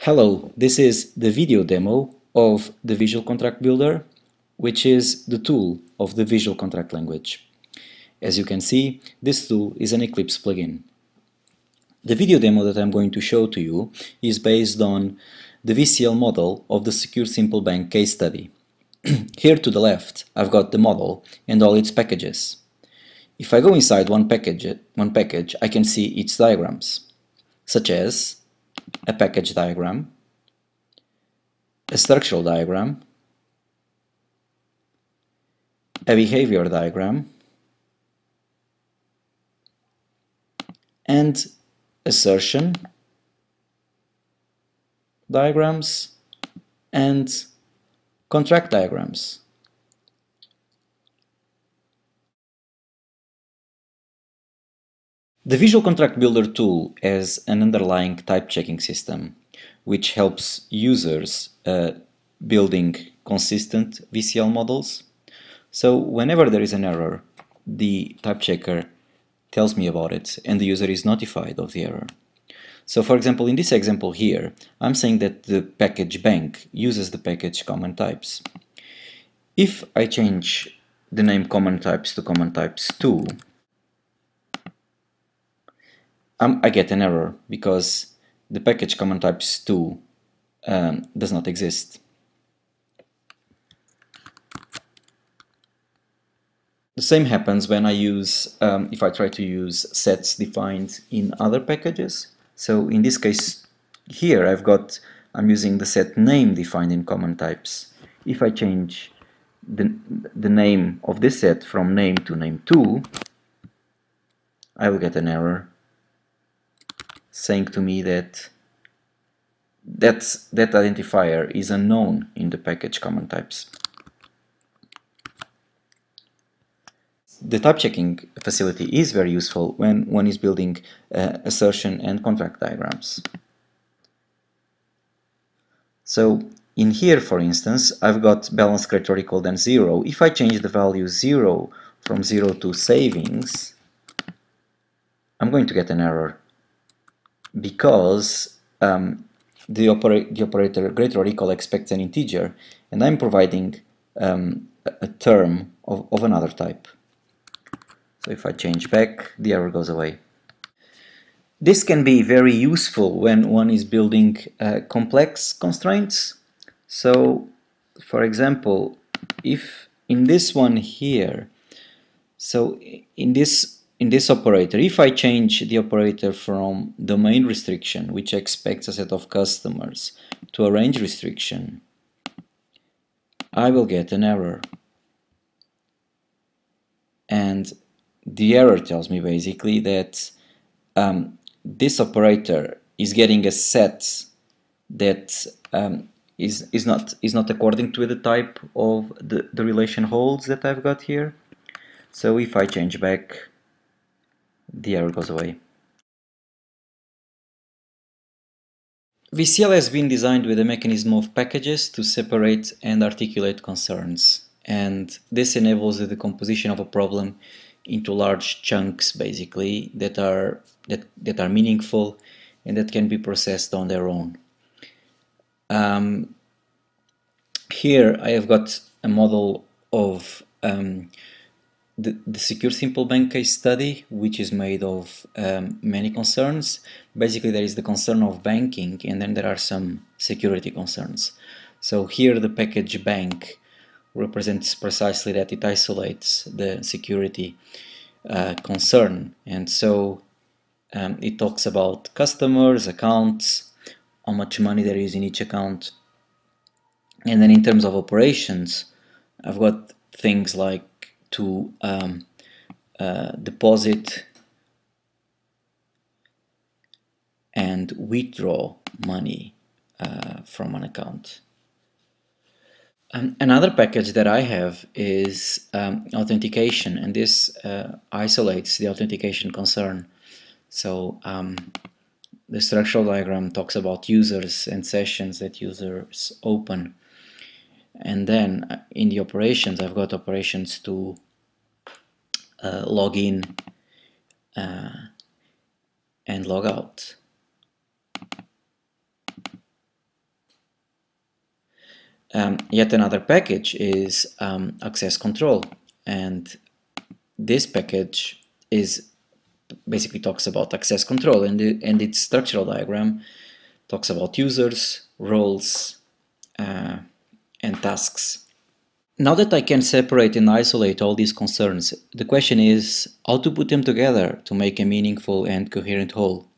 Hello, this is the video demo of the Visual Contract Builder, which is the tool of the Visual Contract language. As you can see, this tool is an Eclipse plugin. The video demo that I'm going to show to you is based on the VCL model of the Secure Simple Bank case study. Here to the left, I've got the model and all its packages. If I go inside one package, I can see its diagrams, such as a package diagram, a structural diagram, a behavior diagram, and assertion diagrams and contract diagrams. The Visual Contract Builder tool has an underlying type checking system, which helps users building consistent VCL models. So whenever there is an error, the type checker tells me about it and the user is notified of the error. So for example, in this example here, I'm saying that the package bank uses the package common types. If I change the name common types to common types 2, I get an error because the package common types 2 does not exist. The same happens when I use, if I try to use sets defined in other packages. So in this case here I'm using the set name defined in common types. If I change the name of this set from name to name2, I will get an error saying to me that that identifier is unknown in the package common types. The type checking facility is very useful when one is building assertion and contract diagrams. So in here, for instance, I've got balance greater or equal than 0. If I change the value 0 from 0 to savings, I'm going to get an error because the operator greater or equal expects an integer and I'm providing a term of another type. So if I change back, the error goes away. This can be very useful when one is building complex constraints. So for example, if in this one here, so in this operator, if I change the operator from domain restriction, which expects a set of customers, to a range restriction, I will get an error. And the error tells me basically that this operator is getting a set that is not according to the type of the relation holds that I've got here. So if I change back, the error goes away. VCL has been designed with a mechanism of packages to separate and articulate concerns, and this enables the decomposition of a problem into large chunks, basically, that are meaningful and that can be processed on their own. Here I have got a model of the Secure Simple Bank case study, which is made of many concerns. Basically, there is the concern of banking, and then there are some security concerns. So here the package bank represents precisely that. It isolates the security concern, and so it talks about customers, accounts, how much money there is in each account, and then in terms of operations, I've got things like to deposit and withdraw money from an account. Another package that I have is authentication, and this isolates the authentication concern. So the structural diagram talks about users and sessions that users open. And then in the operations, I've got operations to log in and log out. Yet another package is access control, and this package is basically talks about access control, and its structural diagram talks about users, roles, and tasks. Now that I can separate and isolate all these concerns, the question is how to put them together to make a meaningful and coherent whole.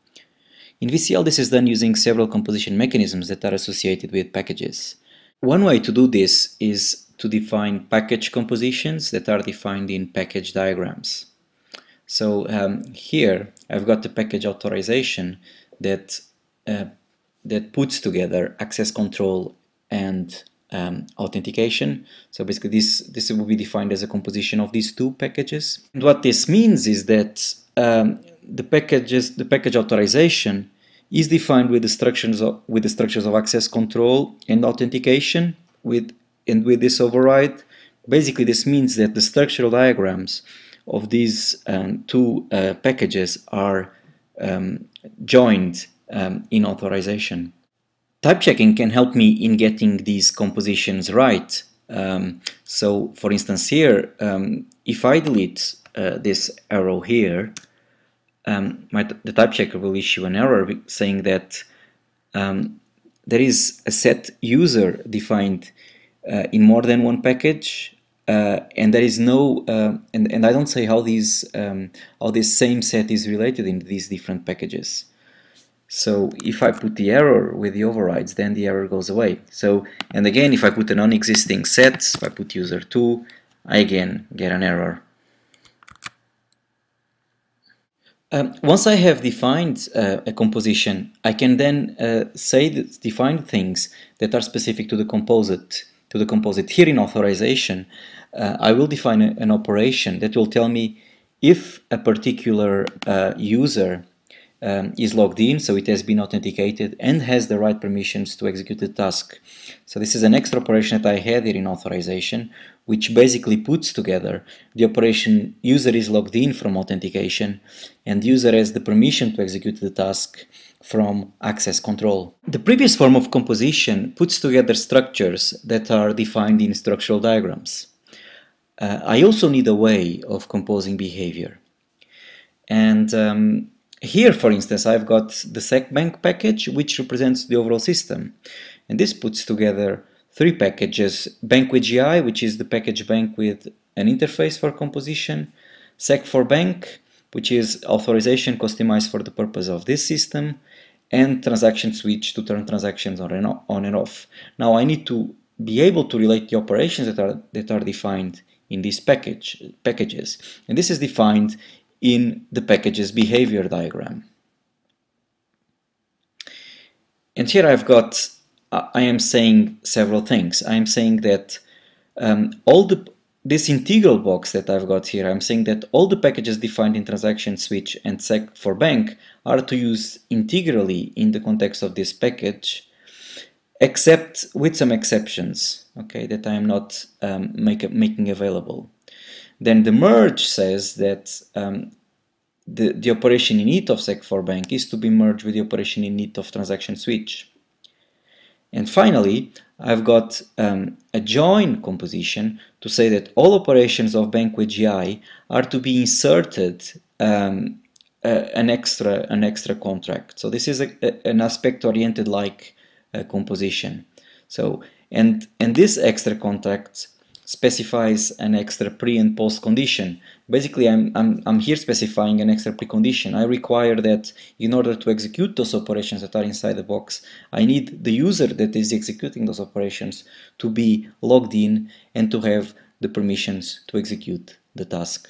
In VCL, this is done using several composition mechanisms that are associated with packages. One way to do this is to define package compositions that are defined in package diagrams. So here I've got the package authorization that puts together access control and authentication. So basically this will be defined as a composition of these two packages. And what this means is that the package authorization is defined with the structures of access control and authentication with this override. Basically, this means that the structural diagrams of these two packages are joined in authorization. Type checking can help me in getting these compositions right. So, for instance, here, if I delete this arrow here, the type checker will issue an error saying that there is a set user defined in more than one package, and there is no and I don't say how this same set is related in these different packages. So if I put the error with the overrides, then the error goes away. So, and again, if I put a non-existing set, if I put user2, I again get an error. Once I have defined a composition, I can then define things that are specific to the composite. Here in authorization, I will define an operation that will tell me if a particular user is logged in, so it has been authenticated and has the right permissions to execute the task. So this is an extra operation that I had here in authorization, which basically puts together the operation user is logged in from authentication and user has the permission to execute the task from access control. The previous form of composition puts together structures that are defined in structural diagrams. I also need a way of composing behavior. And here, for instance, I've got the SecBank package, which represents the overall system. And this puts together three packages: Bank with GI, which is the package bank with an interface for composition; Sec4Bank, which is authorization customized for the purpose of this system; and transaction switch to turn transactions on and off. Now I need to be able to relate the operations that are defined in these packages. And this is defined in the package's behavior diagram. And here I am saying several things. I am saying that this integral box that I've got here, I'm saying that all the packages defined in transaction switch and Sec4Bank are to use integrally in the context of this package, except with some exceptions, okay, that I am not making available. Then the merge says that the operation init of Sec4Bank is to be merged with the operation init of transaction switch. And finally, I've got a join composition to say that all operations of bank with GI are to be inserted an extra contract. So this is an aspect-oriented like composition. So and this extra contract specifies an extra pre and post condition. Basically, I'm here specifying an extra precondition. I require that in order to execute those operations that are inside the box, I need the user that is executing those operations to be logged in and to have the permissions to execute the task.